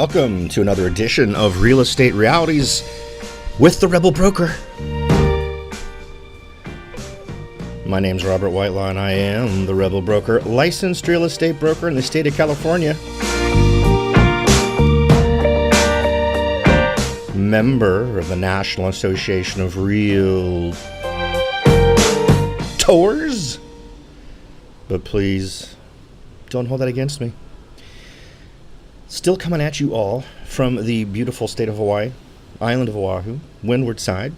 welcome to another edition of Real Estate Realities with the Rebel Broker. My name's Robert Whitelaw, and I am the Rebel Broker, licensed real estate broker in the state of California. Member of the National Association of Realtors. But please, don't hold that against me. Still coming at you all from the beautiful state of Hawaii, island of Oahu, windward side.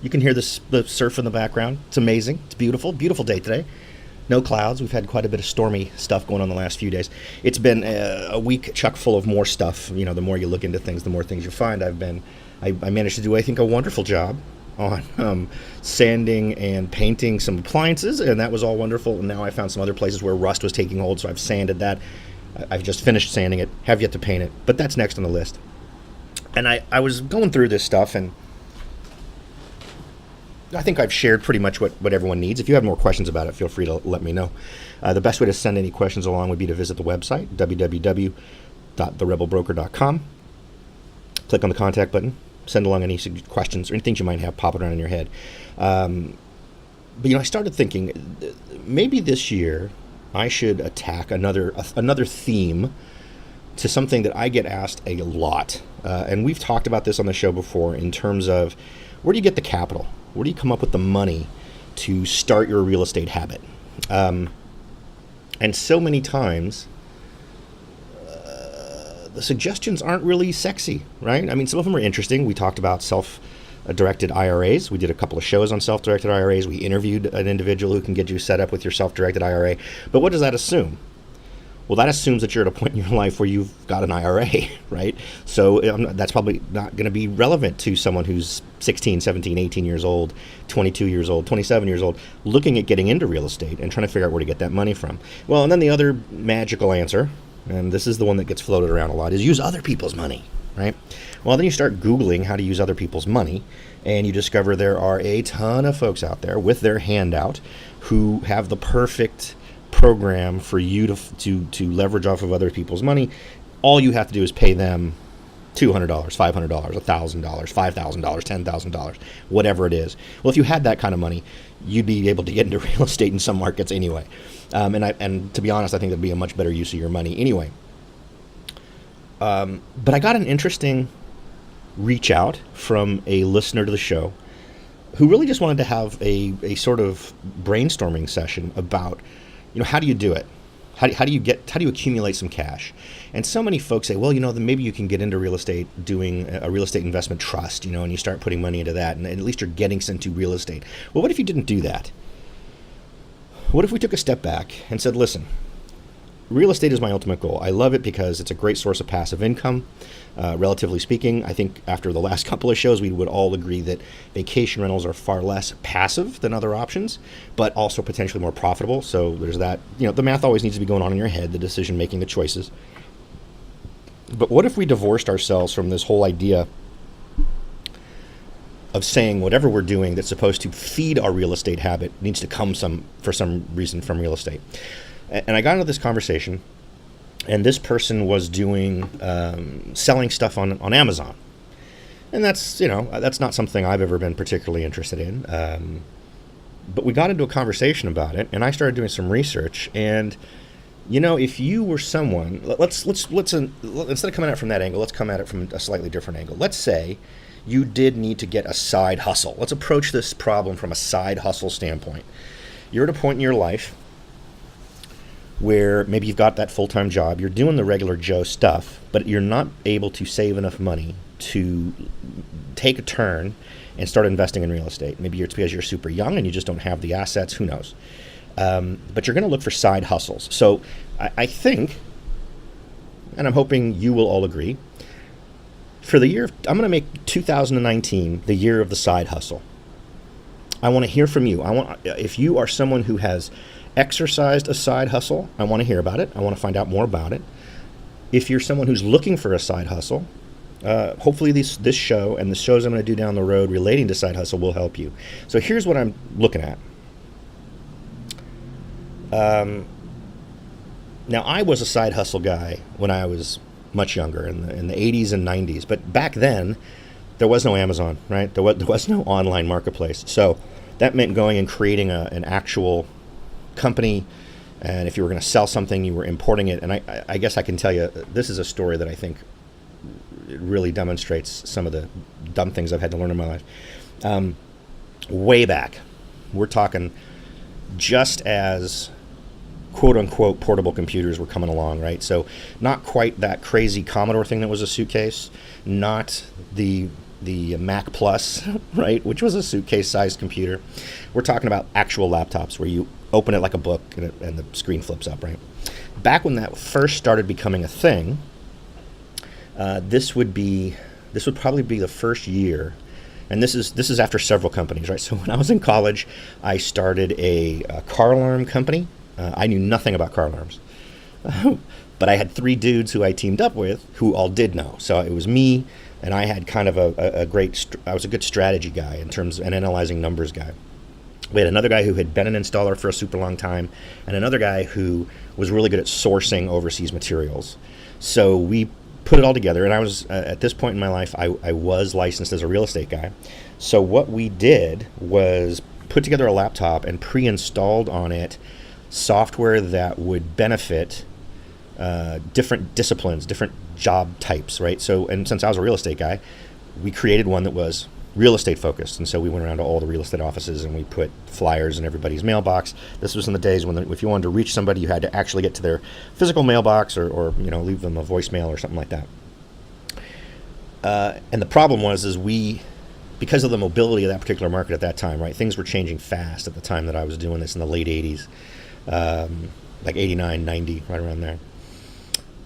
You can hear the surf in the background. It's amazing. It's beautiful. Beautiful day today. No clouds. We've had quite a bit of stormy stuff going on the last few days. It's been a week chock full of more stuff. You know, the more you look into things, the more things you find. I managed to do, I think, a wonderful job on sanding and painting some appliances, and that was all wonderful. And now I found some other places where rust was taking hold, so I've sanded that. I've just finished sanding it, have yet to paint it, but that's next on the list. And I was going through this stuff, and I think I've shared pretty much what everyone needs. If you have more questions about it, feel free to let me know. The best way to send any questions along would be to visit the website, www.therebelbroker.com. Click on the contact button, send along any questions or anything you might have popping around in your head. But, I started thinking maybe this year I should attack another theme to something that I get asked a lot. And we've talked about this on the show before in terms of where do you get the capital? Where do you come up with the money to start your real estate habit? And so many times, the suggestions aren't really sexy, right? I mean, some of them are interesting. We talked about self-directed IRAs. We did a couple of shows on self-directed IRAs. We interviewed an individual who can get you set up with your self-directed IRA. But what does that assume? Well, that assumes that you're at a point in your life where you've got an IRA, right? So that's probably not going to be relevant to someone who's 16, 17, 18 years old, 22 years old, 27 years old, looking at getting into real estate and trying to figure out where to get that money from. Well, and then the other magical answer, and this is the one that gets floated around a lot, is use other people's money, right? Well, then you start Googling how to use other people's money, and you discover there are a ton of folks out there with their hand out who have the perfect program for you to leverage off of other people's money. All you have to do is pay them $200, $500, $1,000, $5,000, $10,000, whatever it is. Well, if you had that kind of money, you'd be able to get into real estate in some markets anyway. And to be honest, I think that'd be a much better use of your money anyway. But I got an interesting reach out from a listener to the show who really just wanted to have a sort of brainstorming session about, how do you do it? How do you accumulate some cash? And so many folks say, well, then maybe you can get into real estate doing a real estate investment trust, and you start putting money into that, and at least you're getting into real estate. Well, what if you didn't do that? What if we took a step back and said, listen, real estate is my ultimate goal. I love it because it's a great source of passive income. Relatively speaking, I think after the last couple of shows, we would all agree that vacation rentals are far less passive than other options, but also potentially more profitable. So there's that. The math always needs to be going on in your head, the decision making, the choices. But what if we divorced ourselves from this whole idea of saying whatever we're doing that's supposed to feed our real estate habit needs to come for some reason from real estate? And I got into this conversation, and this person was doing selling stuff on Amazon, and that's not something I've ever been particularly interested in. But we got into a conversation about it, and I started doing some research. And if you were someone, let's instead of coming at it from that angle, let's come at it from a slightly different angle. Let's say you did need to get a side hustle. Let's approach this problem from a side hustle standpoint. You're at a point in your life where maybe you've got that full-time job, you're doing the regular Joe stuff, but you're not able to save enough money to take a turn and start investing in real estate. Maybe it's because you're super young and you just don't have the assets, who knows. But you're going to look for side hustles. So I think, and I'm hoping you will all agree, for the year, I'm going to make 2019 the year of the side hustle. I want to hear from you. If you are someone who has exercised a side hustle, I want to hear about it. I want to find out more about it. If you're someone who's looking for a side hustle, hopefully this show and the shows I'm going to do down the road relating to side hustle will help you. So here's what I'm looking at. Now, I was a side hustle guy when I was much younger, in the 80s and 90s. But back then, there was no Amazon, right? There was no online marketplace. So that meant going and creating an actual company. And if you were going to sell something, you were importing it. And I guess I can tell you, this is a story that I think really demonstrates some of the dumb things I've had to learn in my life. Way back, we're talking just as quote-unquote portable computers were coming along, right? So not quite that crazy Commodore thing that was a suitcase, not the Mac Plus, right, which was a suitcase-sized computer. We're talking about actual laptops where you open it like a book and the screen flips up, right? Back when that first started becoming a thing, this would probably be the first year, and this is after several companies, right? So when I was in college, I started a car alarm company. I knew nothing about car alarms, but I had 3 dudes who I teamed up with who all did know. So it was me, and I had kind of I was a good strategy guy in terms of an analyzing numbers guy. We had another guy who had been an installer for a super long time, and another guy who was really good at sourcing overseas materials. So we put it all together, and I was, at this point in my life, I was licensed as a real estate guy. So what we did was put together a laptop and pre-installed on it software that would benefit different disciplines, different job types, right? So, and since I was a real estate guy, we created one that was real estate focused. And so we went around to all the real estate offices and we put flyers in everybody's mailbox. This was in the days when if you wanted to reach somebody, you had to actually get to their physical mailbox or leave them a voicemail or something like that. And the problem was because of the mobility of that particular market at that time, right? Things were changing fast at the time that I was doing this in the late 80s, like 89, 90, right around there.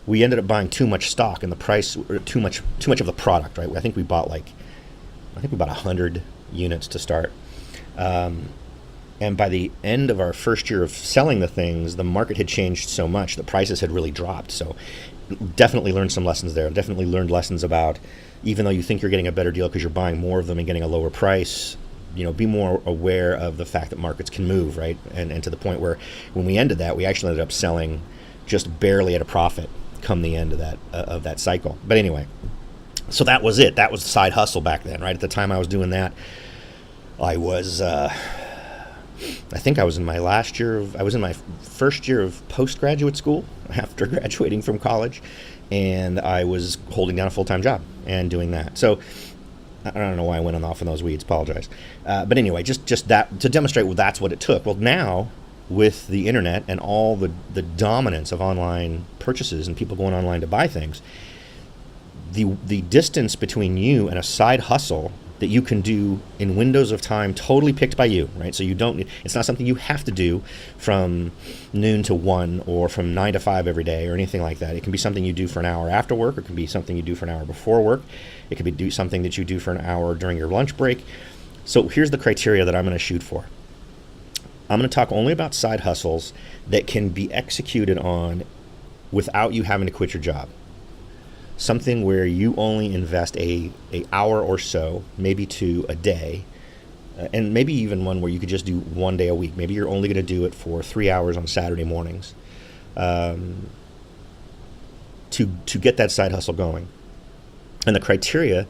We ended up buying too much stock, and the price, or too much of the product, right? I think we bought 100 units to start. And by the end of our first year of selling the things, the market had changed so much, the prices had really dropped. So definitely learned some lessons there. Definitely learned lessons about, even though you think you're getting a better deal because you're buying more of them and getting a lower price, be more aware of the fact that markets can move, right? And to the point where when we ended that, we actually ended up selling just barely at a profit come the end of that cycle. But anyway, so that was it. That was the side hustle back then, right? At the time I was doing that, I was, I think I was in my first year of postgraduate school after graduating from college, and I was holding down a full-time job and doing that. So I don't know why I went off in those weeds, apologize. But anyway, just that to demonstrate, well, that's what it took. Well, now with the internet and all the dominance of online purchases and people going online to buy things, the distance between you and a side hustle that you can do in windows of time totally picked by you, right? So it's not something you have to do from noon to 1 or from 9 to 5 every day or anything like that. It can be something you do for an hour after work, or it can be something you do for an hour before work. It could be something that you do for an hour during your lunch break. So here's the criteria that I'm going to shoot for. I'm going to talk only about side hustles that can be executed on without you having to quit your job. Something where you only invest a hour or so, maybe 2 a day, and maybe even one where you could just do 1 day a week. Maybe you're only going to do it for 3 hours on Saturday mornings to get that side hustle going. And the criteria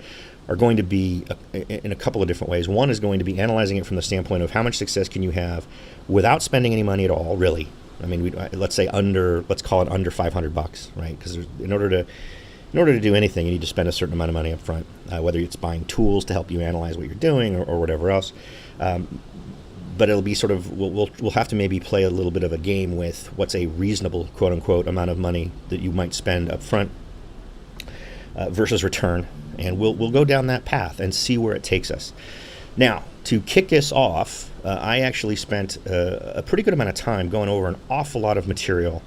are going to be in a couple of different ways. One is going to be analyzing it from the standpoint of how much success can you have without spending any money at all, really. I mean, let's call it under $500, right? Because in order to do anything, you need to spend a certain amount of money up front, whether it's buying tools to help you analyze what you're doing or whatever else. But it'll be sort of, we'll have to maybe play a little bit of a game with what's a reasonable, quote unquote, amount of money that you might spend up front versus return. And we'll go down that path and see where it takes us. Now, to kick this off, I actually spent a pretty good amount of time going over an awful lot of material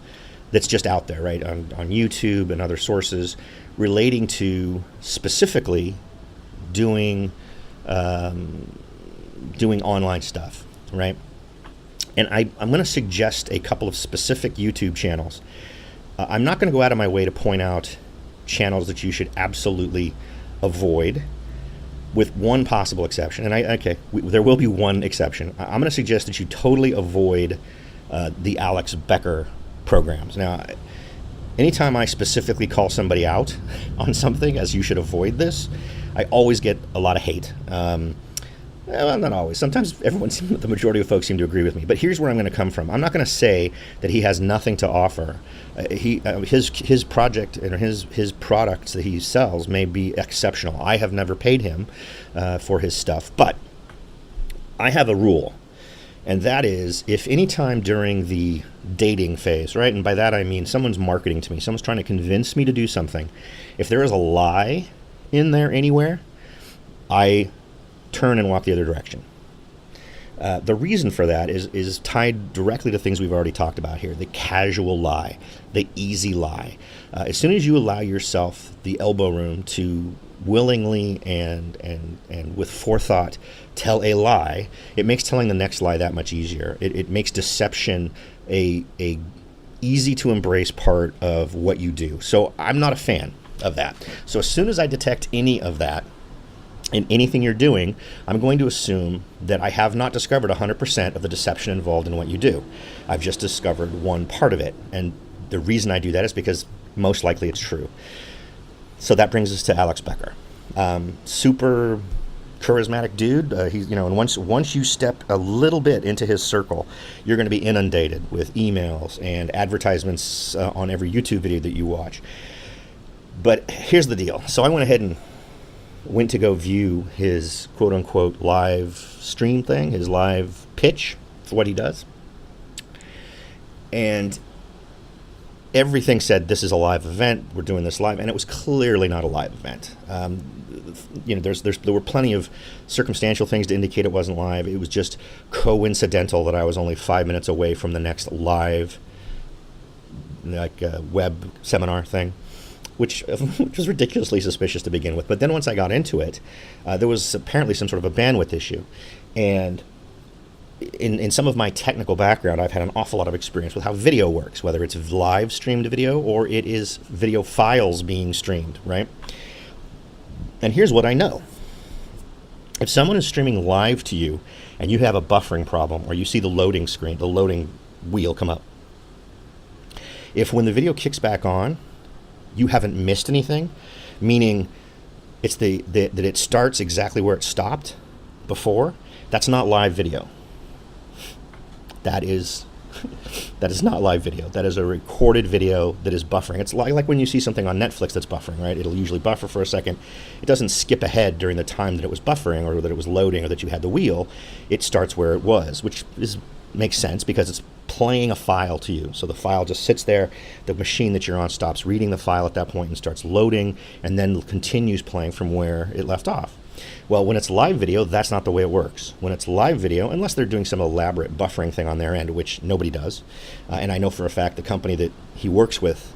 that's just out there, right, on YouTube and other sources relating to specifically doing online stuff, right? And I'm going to suggest a couple of specific YouTube channels. I'm not going to go out of my way to point out channels that you should absolutely avoid, with one possible exception. And there will be one exception. I'm going to suggest that you totally avoid the Alex Becker programs. Now, Anytime I specifically call somebody out on something as you should avoid this, I always get a lot of hate. Well, not always. Sometimes the majority of folks seem to agree with me. But here's where I'm going to come from. I'm not going to say that he has nothing to offer. His project and his products that he sells may be exceptional. I have never paid him for his stuff, but I have a rule, and that is if any time during the dating phase, right, and by that I mean someone's marketing to me, someone's trying to convince me to do something, if there is a lie in there anywhere, I turn and walk the other direction. The reason for that is tied directly to things we've already talked about here: the casual lie, the easy lie. As soon as you allow yourself the elbow room to willingly and with forethought tell a lie, it makes telling the next lie that much easier. It makes deception a easy to embrace part of what you do. So I'm not a fan of that. So as soon as I detect any of that in anything you're doing, I'm going to assume that I have not discovered 100% of the deception involved in what you do. I've just discovered one part of it. And the reason I do that is because most likely it's true. So that brings us to Alex Becker. Super charismatic dude. And once you step a little bit into his circle, you're going to be inundated with emails and advertisements on every YouTube video that you watch. But here's the deal. So I went ahead and went to go view his quote-unquote live stream thing, his live pitch for what he does. And everything said, this is a live event, we're doing this live, and it was clearly not a live event. There were plenty of circumstantial things to indicate it wasn't live. It was just coincidental that I was only 5 minutes away from the next live web seminar thing, which was ridiculously suspicious to begin with. But then once I got into it, there was apparently some sort of a bandwidth issue. And in some of my technical background, I've had an awful lot of experience with how video works, whether it's live streamed video or it is video files being streamed, right? And here's what I know. If someone is streaming live to you and you have a buffering problem, or you see the loading screen, the loading wheel come up, if when the video kicks back on, you haven't missed anything, meaning it's that it starts exactly where it stopped before, that's not live video. That is not live video. That is a recorded video that is buffering. It's like when you see something on Netflix that's buffering, right? It'll usually buffer for a second. It doesn't skip ahead during the time that it was buffering or that it was loading or that you had the wheel. It starts where it was, which makes sense because it's playing a file to you. So the file just sits there. The machine that you're on stops reading the file at that point and starts loading, and then continues playing from where it left off. Well, when it's live video, that's not the way it works. When it's live video, unless they're doing some elaborate buffering thing on their end, which nobody does, and I know for a fact the company that he works with,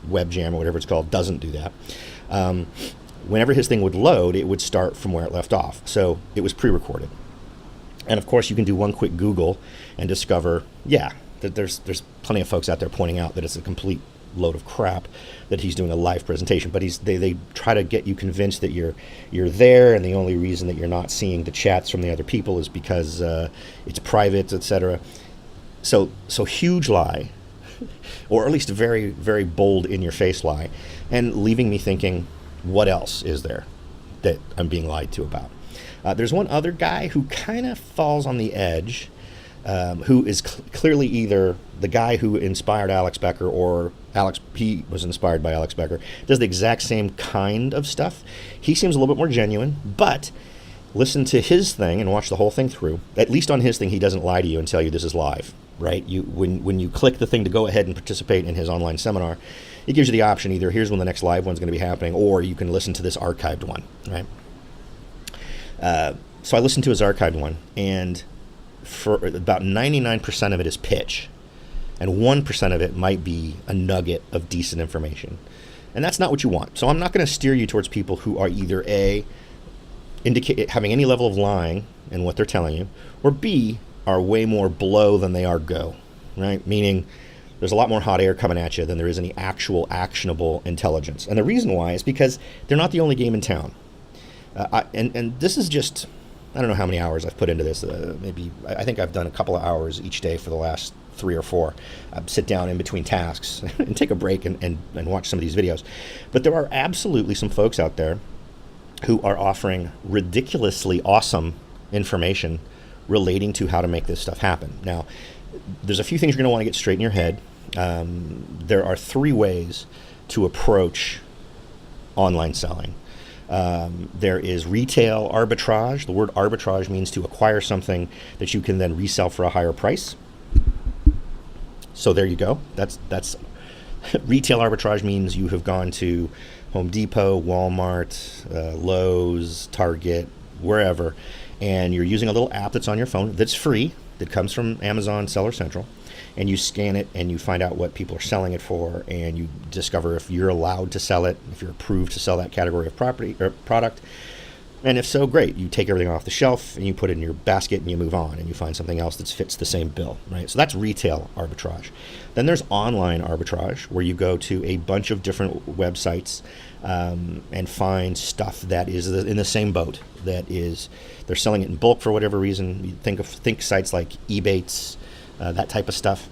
WebJam or whatever it's called, doesn't do that. Whenever his thing would load, it would start from where it left off. So it was pre-recorded. And of course, you can do one quick Google and discover, that there's plenty of folks out there pointing out that it's a complete load of crap that he's doing a live presentation. But they try to get you convinced that you're there, and the only reason that you're not seeing the chats from the other people is because it's private, etc. So huge lie, or at least a very, very bold in-your-face lie, and leaving me thinking, what else is there that I'm being lied to about? There's one other guy who kind of falls on the edge, who is clearly either the guy who inspired Alex Becker or he was inspired by Alex Becker, does the exact same kind of stuff. He seems a little bit more genuine, but listen to his thing and watch the whole thing through. At least on his thing, he doesn't lie to you and tell you this is live, right? When you click the thing to go ahead and participate in his online seminar, it gives you the option either here's when the next live one's going to be happening, or you can listen to this archived one, right? So I listened to his archived one, and for about 99% of it is pitch, and 1% of it might be a nugget of decent information. And that's not what you want. So I'm not going to steer you towards people who are either A, having any level of lying in what they're telling you, or B, are way more blow than they are go, right? Meaning there's a lot more hot air coming at you than there is any actual actionable intelligence. And the reason why is because they're not the only game in town. And this is just, I don't know how many hours I've put into this. I think I've done a couple of hours each day for the last 3 or 4. Sit down in between tasks and take a break and watch some of these videos. But there are absolutely some folks out there who are offering ridiculously awesome information relating to how to make this stuff happen. Now, there's a few things you're going to want to get straight in your head. There are 3 ways to approach online selling. There is retail arbitrage. The word arbitrage means to acquire something that you can then resell for a higher price. So there you go. That's retail arbitrage means you have gone to Home Depot, Walmart, Lowe's, Target, wherever, and you're using a little app that's on your phone that's free, that comes from Amazon Seller Central, and you scan it and you find out what people are selling it for, and you discover if you're allowed to sell it, if you're approved to sell that category of property or product. And if so, great. You take everything off the shelf and you put it in your basket and you move on and you find something else that fits the same bill, right? So that's retail arbitrage. Then there's online arbitrage, where you go to a bunch of different websites and find stuff that is in the same boat. That is, they're selling it in bulk for whatever reason. You think sites like Ebates, that type of stuff,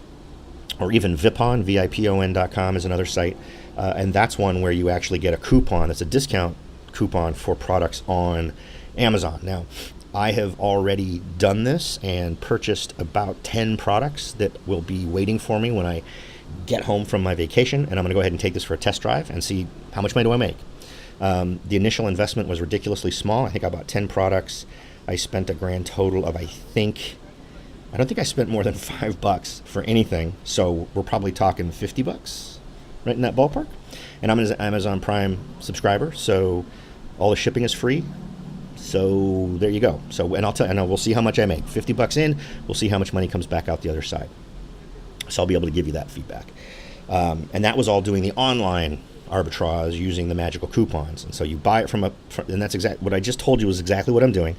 or even Vipon, VIPON.com is another site, and that's one where you actually get a coupon. It's a discount coupon for products on Amazon. Now, I have already done this and purchased about 10 products that will be waiting for me when I get home from my vacation, and I'm going to go ahead and take this for a test drive and see how much money do I make. The initial investment was ridiculously small. I think I bought 10 products. I spent a grand total of, I don't think I spent more than $5 for anything, so we're probably talking $50, right in that ballpark. And I'm an Amazon Prime subscriber, so all the shipping is free. So there you go. So, and we'll see how much I make. $50 in, we'll see how much money comes back out the other side. So I'll be able to give you that feedback. And that was all doing the online arbitrage using the magical coupons. And so you buy it and that's what I just told you was exactly what I'm doing.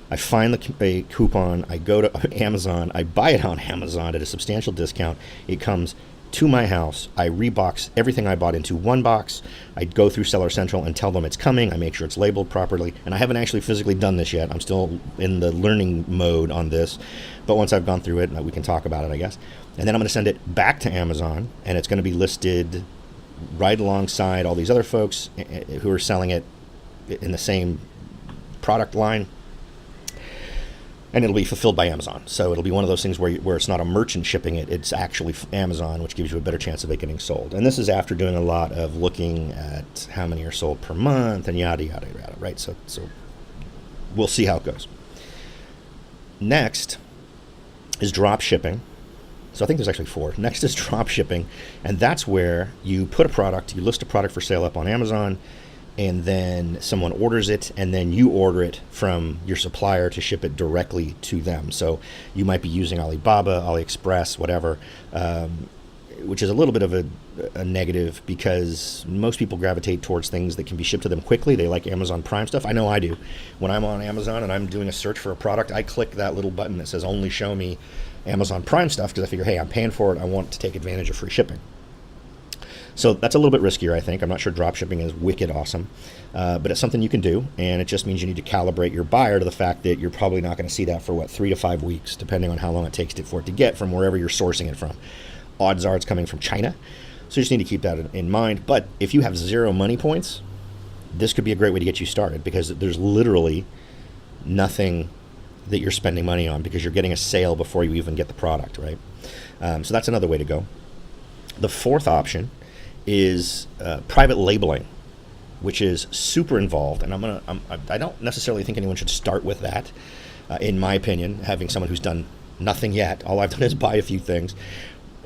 I find a coupon, I go to Amazon, I buy it on Amazon at a substantial discount. It comes to my house. I rebox everything I bought into one box. I go through Seller Central and tell them it's coming. I make sure it's labeled properly. And I haven't actually physically done this yet. I'm still in the learning mode on this. But once I've gone through it, we can talk about it, I guess. And then I'm going to send it back to Amazon, and it's going to be listed right alongside all these other folks who are selling it in the same product line. And it'll be fulfilled by Amazon. So it'll be one of those things where it's not a merchant shipping it, it's actually Amazon, which gives you a better chance of it getting sold. And this is after doing a lot of looking at how many are sold per month and yada, yada, yada, right? So we'll see how it goes. Next is drop shipping. So I think there's actually 4. Next is drop shipping. And that's where you list a product for sale up on Amazon, and then someone orders it, and then you order it from your supplier to ship it directly to them. So you might be using Alibaba, AliExpress, whatever, which is a little bit of a negative, because most people gravitate towards things that can be shipped to them quickly. They like Amazon Prime stuff. I know I do. When I'm on Amazon and I'm doing a search for a product, I click that little button that says only show me Amazon Prime stuff, because I figure, hey, I'm paying for it. I want to take advantage of free shipping. So that's a little bit riskier, I think. I'm not sure drop shipping is wicked awesome, but it's something you can do, and it just means you need to calibrate your buyer to the fact that you're probably not going to see that for, 3 to 5 weeks, depending on how long it takes for it to get from wherever you're sourcing it from. Odds are it's coming from China, so you just need to keep that in mind. But if you have 0 money points, this could be a great way to get you started, because there's literally nothing that you're spending money on, because you're getting a sale before you even get the product, right? So that's another way to go. The 4th option is private labeling, which is super involved, and I don't necessarily think anyone should start with that. In my opinion, having someone who's done nothing yet, all I've done is buy a few things.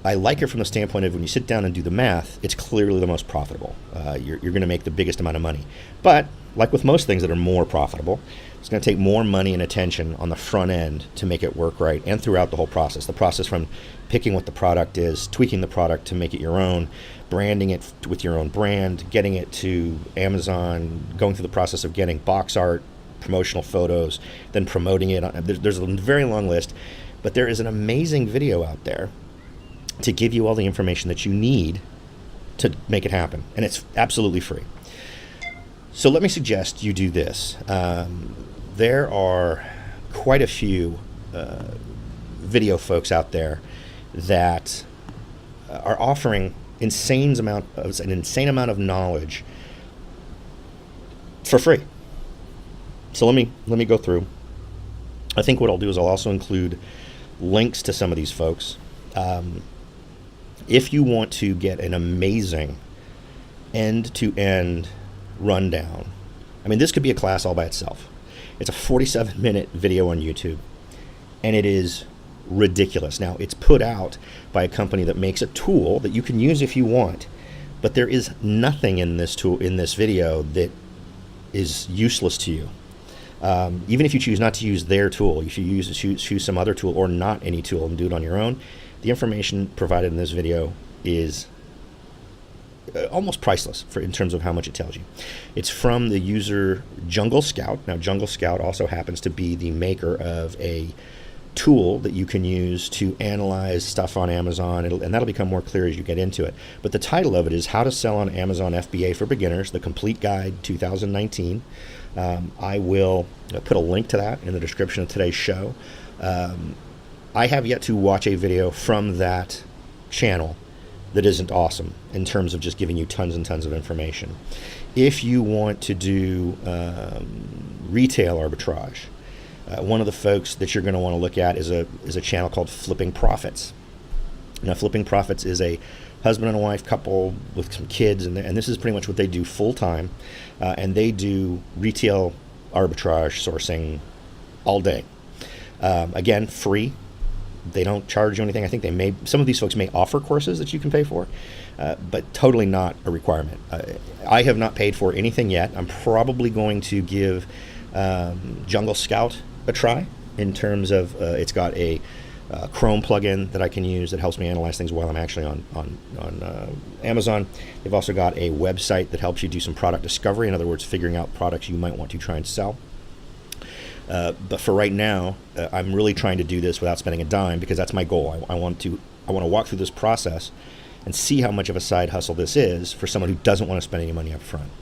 I like it from the standpoint of when you sit down and do the math, it's clearly the most profitable. You're going to make the biggest amount of money. But like with most things that are more profitable, it's going to take more money and attention on the front end to make it work right, and throughout the whole process. The process from picking what the product is, tweaking the product to make it your own, branding it with your own brand, getting it to Amazon, going through the process of getting box art, promotional photos, then promoting it. There's a very long list, but there is an amazing video out there to give you all the information that you need to make it happen, and it's absolutely free. So let me suggest you do this. There are quite a few video folks out there that are offering an insane amount of knowledge for free. So let me go through. I think what I'll do is I'll also include links to some of these folks. If you want to get an amazing end-to-end rundown, I mean, this could be a class all by itself. It's a 47-minute video on YouTube, and it is ridiculous. Now, it's put out by a company that makes a tool that you can use if you want, but there is nothing in this video that is useless to you. Even if you choose not to use their tool, if you choose some other tool or not any tool and do it on your own, the information provided in this video is almost priceless in terms of how much it tells you. It's from the user Jungle Scout. Now, Jungle Scout also happens to be the maker of a tool that you can use to analyze stuff on Amazon, and that'll become more clear as you get into it. But the title of it is How to Sell on Amazon FBA for Beginners, the Complete Guide 2019. I will put a link to that in the description of today's show. I have yet to watch a video from that channel that isn't awesome in terms of just giving you tons and tons of information. If you want to do retail arbitrage, one of the folks that you're going to want to look at is a channel called Flipping Profits. Now, Flipping Profits is a husband and a wife couple with some kids, and this is pretty much what they do full time, and they do retail arbitrage sourcing all day. Again, free. They don't charge you anything. I think some of these folks may offer courses that you can pay for, but totally not a requirement. I have not paid for anything yet. I'm probably going to give Jungle Scout a try in terms of it's got a Chrome plugin that I can use that helps me analyze things while I'm actually on Amazon. They've also got a website that helps you do some product discovery, in other words, figuring out products you might want to try and sell. But for right now, I'm really trying to do this without spending a dime, because that's my goal. I want to walk through this process and see how much of a side hustle this is for someone who doesn't want to spend any money up front.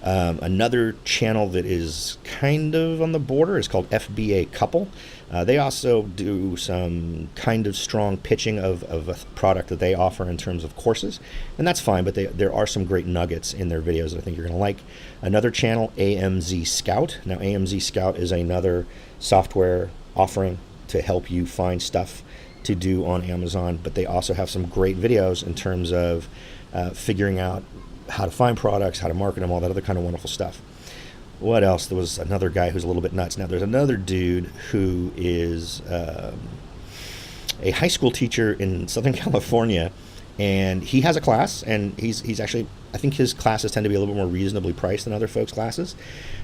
Another channel that is kind of on the border is called FBA Couple. They also do some kind of strong pitching of a product that they offer in terms of courses, and that's fine, but there are some great nuggets in their videos that I think you're going to like. Another channel, AMZ Scout. Now, AMZ Scout is another software offering to help you find stuff to do on Amazon, but they also have some great videos in terms of figuring out how to find products, how to market them, all that other kind of wonderful stuff. What else? There was another guy who's a little bit nuts. Now, there's another dude who is a high school teacher in Southern California, and he has a class, and he's actually, I think his classes tend to be a little bit more reasonably priced than other folks' classes,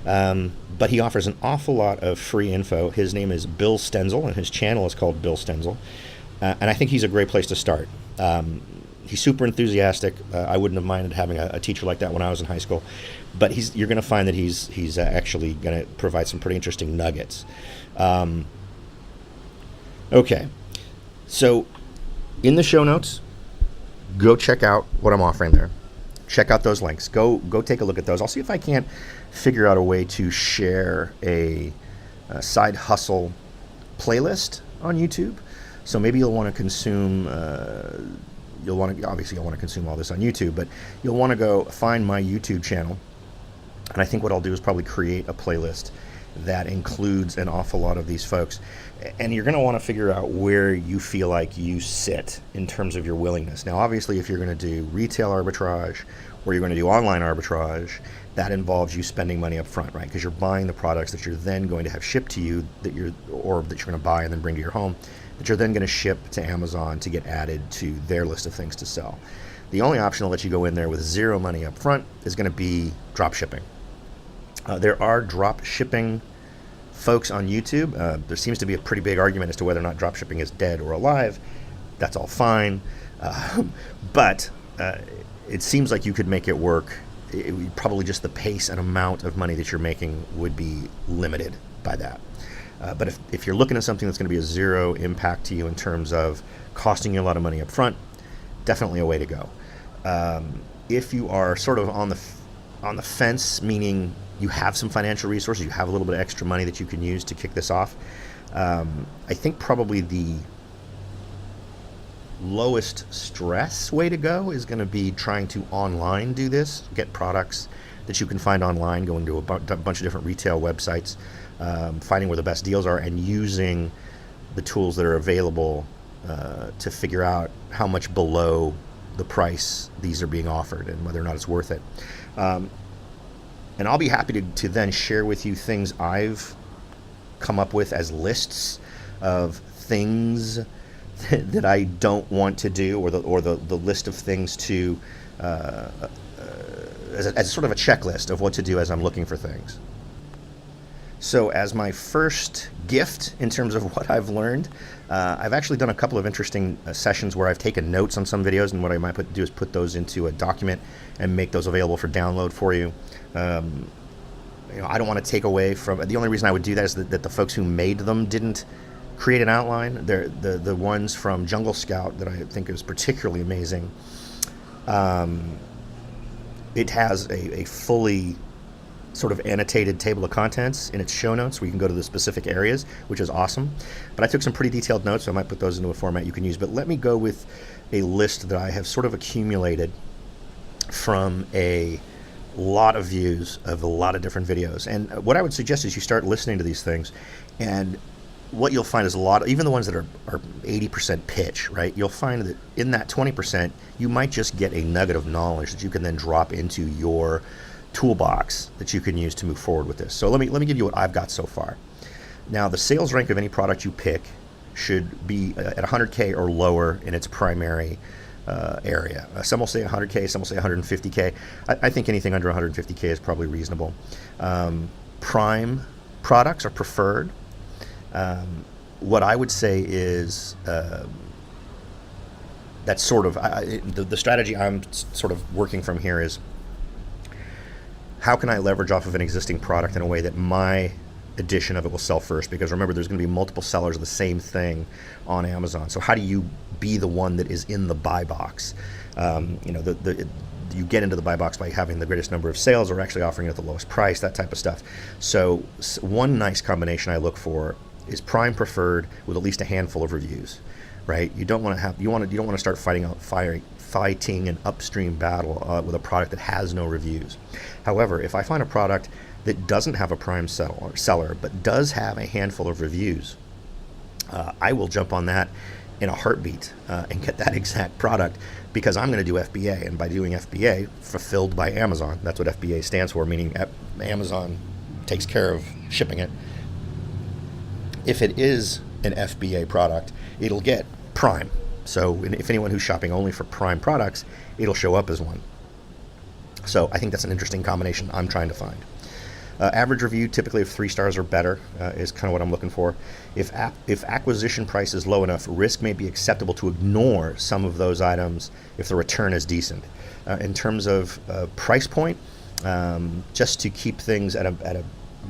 but he offers an awful lot of free info. His name is Bill Stenzel, and his channel is called Bill Stenzel, and I think he's a great place to start. He's super enthusiastic. I wouldn't have minded having a teacher like that when I was in high school, but you're going to find that he's actually going to provide some pretty interesting nuggets. Okay, so in the show notes, go check out what I'm offering there. Check out those links. Go take a look at those. I'll see if I can't figure out a way to share a side hustle playlist on YouTube. So maybe you'll want to consume. You'll want to consume all this on YouTube, but you'll want to go find my YouTube channel, and I think what I'll do is probably create a playlist that includes an awful lot of these folks, and you're going to want to figure out where you feel like you sit in terms of your willingness. Now, obviously, if you're going to do retail arbitrage or you're going to do online arbitrage, that involves you spending money up front, right? Because you're buying the products that you're then going to have shipped to you that you're going to buy and then bring to your home, that you're then going to ship to Amazon to get added to their list of things to sell. The only option that lets you go in there with zero money up front is going to be drop shipping. There are drop shipping folks on YouTube. There seems to be a pretty big argument as to whether or not drop shipping is dead or alive. That's all fine. But it seems like you could make it work. Probably just the pace and amount of money that you're making would be limited by that. But if you're looking at something that's going to be a zero impact to you in terms of costing you a lot of money up front, definitely a way to go. If you are sort of on the fence, meaning you have some financial resources, you have a little bit of extra money that you can use to kick this off, I think probably the lowest stress way to go is going to be trying to online do this, get products that you can find online, going to a bunch of different retail websites, finding where the best deals are, and using the tools that are available to figure out how much below the price these are being offered and whether or not it's worth it. And I'll be happy to then share with you things I've come up with as lists of things that I don't want to do, or the list of things to as sort of a checklist of what to do as I'm looking for things. So as my first gift in terms of what I've learned, I've actually done a couple of interesting sessions where I've taken notes on some videos, and what I might do is put those into a document and make those available for download for you. I don't want to take away from, the only reason I would do that is that the folks who made them didn't create an outline. They're the ones from Jungle Scout that I think is particularly amazing. It has a fully sort of annotated table of contents in its show notes where you can go to the specific areas, which is awesome. But I took some pretty detailed notes, so I might put those into a format you can use. But let me go with a list that I have sort of accumulated from a lot of views of a lot of different videos. And what I would suggest is you start listening to these things, and what you'll find is even the ones that are 80% pitch, right? You'll find that in that 20%, you might just get a nugget of knowledge that you can then drop into your toolbox that you can use to move forward with this. So let me give you what I've got so far. Now, the sales rank of any product you pick should be at 100K or lower in its primary area. Some will say 100K, some will say 150K. I think anything under 150K is probably reasonable. Prime products are preferred. What I would say is that's sort of the strategy I'm sort of working from here is, how can I leverage off of an existing product in a way that my edition of it will sell first? Because remember, there's going to be multiple sellers of the same thing on Amazon. So how do you be the one that is in the buy box? You get into the buy box by having the greatest number of sales or actually offering it at the lowest price, that type of stuff. So one nice combination I look for is Prime preferred with at least a handful of reviews, right? You don't want to start fighting an upstream battle with a product that has no reviews. However, if I find a product that doesn't have a Prime seller but does have a handful of reviews, I will jump on that in a heartbeat and get that exact product, because I'm going to do FBA, and by doing FBA, fulfilled by Amazon, that's what FBA stands for, meaning Amazon takes care of shipping it. If it is an FBA product, it'll get Prime. So if anyone who's shopping only for Prime products, it'll show up as one. So I think that's an interesting combination I'm trying to find. Average review, typically of 3 stars or better, is kind of what I'm looking for. If acquisition price is low enough, risk may be acceptable to ignore some of those items if the return is decent. In terms of price point, just to keep things at a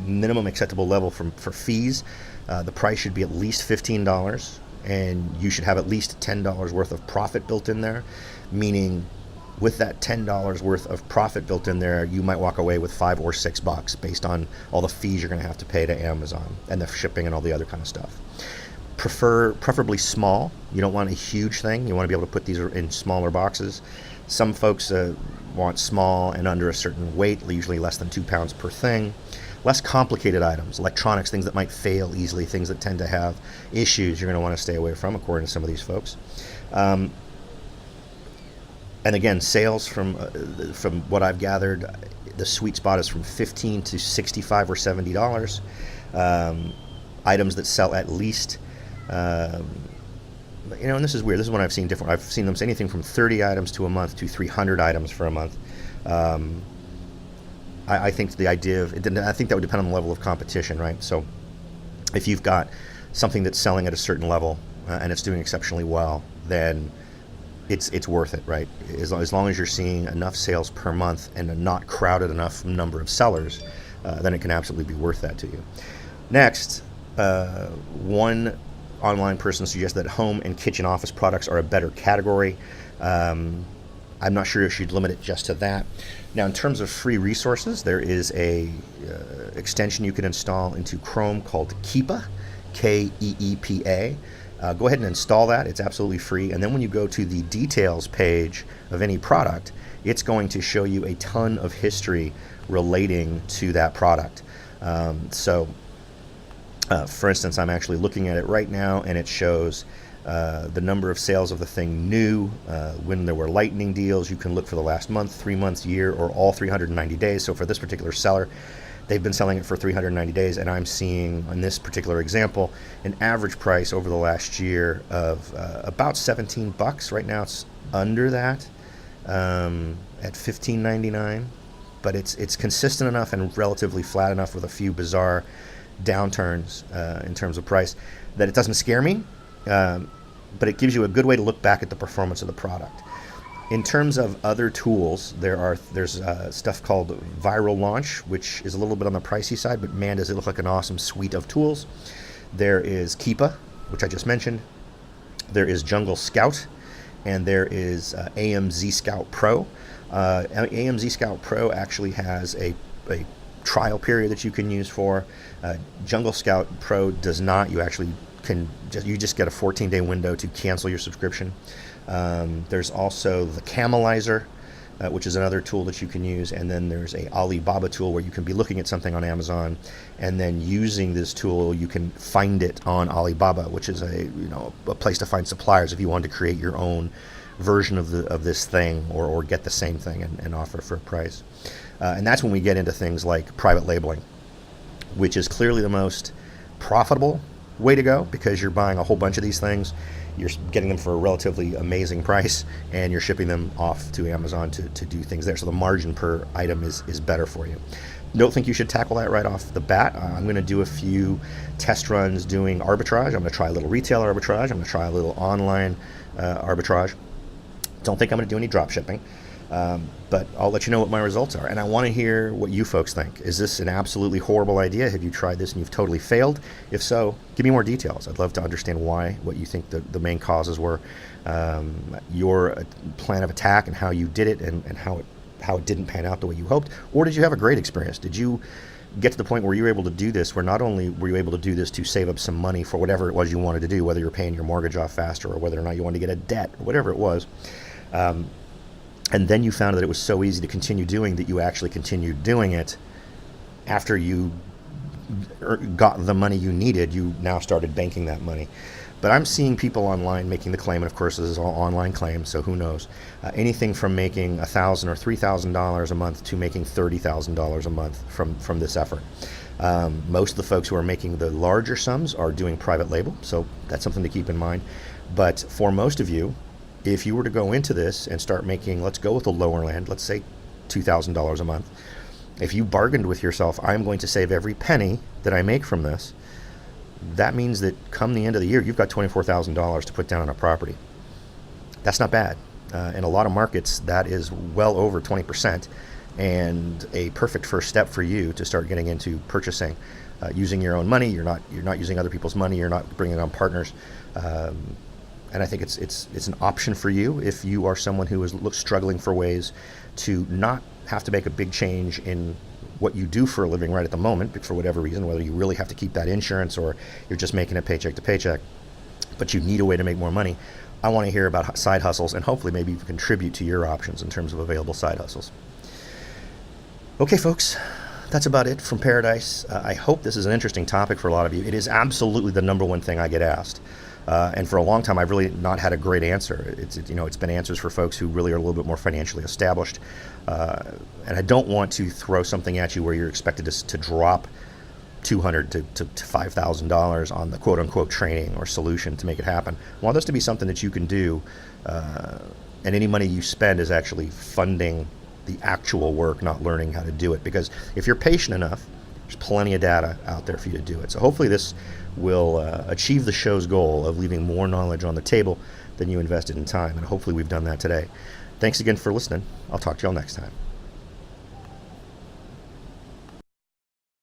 minimum acceptable level for fees, the price should be at least $15, and you should have at least $10 worth of profit built in there, meaning with that $10 worth of profit built in there, you might walk away with $5 or $6 based on all the fees you're going to have to pay to Amazon and the shipping and all the other kind of stuff. Preferably small. You don't want a huge thing. You want to be able to put these in smaller boxes. Some folks want small and under a certain weight, usually less than 2 pounds per thing. Less complicated items, electronics, things that might fail easily, things that tend to have issues you're going to want to stay away from, according to some of these folks. And again, sales from what I've gathered, the sweet spot is from $15 to $65 or $70. Items that sell at least, and this is weird. This is what I've seen different. I've seen them say anything from 30 items to a month to 300 items for a month. I think the idea of I think that would depend on the level of competition, right? So if you've got something that's selling at a certain level and it's doing exceptionally well, then it's worth it, right? As long as you're seeing enough sales per month and a not crowded enough number of sellers, then it can absolutely be worth that to you. Next, one online person suggests that home and kitchen office products are a better category. I'm not sure if you'd limit it just to that. Now, in terms of free resources, there is a extension you can install into Chrome called Keepa, Keepa. Go ahead and install that. It's absolutely free. And then when you go to the details page of any product, it's going to show you a ton of history relating to that product. For instance, I'm actually looking at it right now, and it shows the number of sales of the thing new, when there were lightning deals. You can look for the last month, 3 months, year, or all 390 days. So for this particular seller, they've been selling it for 390 days, and I'm seeing, in this particular example, an average price over the last year of about $17. Right now it's under that, at $15.99, but it's consistent enough and relatively flat enough with a few bizarre downturns in terms of price that it doesn't scare me, but it gives you a good way to look back at the performance of the product. In terms of other tools, there's stuff called Viral Launch, which is a little bit on the pricey side, but man, does it look like an awesome suite of tools. There is Keepa, which I just mentioned. There is Jungle Scout, and there is AMZ Scout Pro. AMZ Scout Pro actually has a trial period that you can use for. Jungle Scout Pro does not. You actually you just get a 14-day window to cancel your subscription. There's also the Camelizer, which is another tool that you can use, and then there's a Alibaba tool where you can be looking at something on Amazon, and then using this tool you can find it on Alibaba, which is a place to find suppliers if you want to create your own version of this thing, or get the same thing and offer for a price. And that's when we get into things like private labeling, which is clearly the most profitable way to go, because you're buying a whole bunch of these things, you're getting them for a relatively amazing price, and you're shipping them off to Amazon to do things there. So the margin per item is better for you. Don't think you should tackle that right off the bat. I'm going to do a few test runs doing arbitrage. I'm going to try a little retail arbitrage. I'm going to try a little online arbitrage. Don't think I'm going to do any drop shipping. But I'll let you know what my results are. And I want to hear what you folks think. Is this an absolutely horrible idea? Have you tried this and you've totally failed? If so, give me more details. I'd love to understand what you think the main causes were, your plan of attack and how you did it, and how it didn't pan out the way you hoped. Or did you have a great experience? Did you get to the point where you were able to do this, where not only were you able to do this to save up some money for whatever it was you wanted to do, whether you're paying your mortgage off faster or whether or not you wanted to get a debt, or whatever it was, and then you found that it was so easy to continue doing that you actually continued doing it after you got the money you needed. You now started banking that money. But I'm seeing people online making the claim, and of course this is all online claims, so who knows, anything from making $1,000 or $3,000 a month to making $30,000 a month from this effort. Most of the folks who are making the larger sums are doing private label, so that's something to keep in mind. But for most of you, if you were to go into this and start making, let's go with the lower end, let's say $2,000 a month, if you bargained with yourself, I'm going to save every penny that I make from this, that means that come the end of the year, you've got $24,000 to put down on a property. That's not bad. In a lot of markets, that is well over 20%, and a perfect first step for you to start getting into purchasing using your own money. You're not using other people's money. You're not bringing on partners. And I think it's an option for you if you are someone who is struggling for ways to not have to make a big change in what you do for a living right at the moment, for whatever reason, whether you really have to keep that insurance or you're just making it paycheck to paycheck, but you need a way to make more money. I want to hear about side hustles, and hopefully maybe you can contribute to your options in terms of available side hustles. Okay, folks, that's about it from Paradise. I hope this is an interesting topic for a lot of you. It is absolutely the number one thing I get asked. And for a long time, I've really not had a great answer. It's been answers for folks who really are a little bit more financially established. And I don't want to throw something at you where you're expected to drop $200 to $5,000 on the quote-unquote training or solution to make it happen. I want this to be something that you can do, and any money you spend is actually funding the actual work, not learning how to do it. Because if you're patient enough, there's plenty of data out there for you to do it. So hopefully this will achieve the show's goal of leaving more knowledge on the table than you invested in time. And hopefully we've done that today. Thanks again for listening. I'll talk to y'all next time.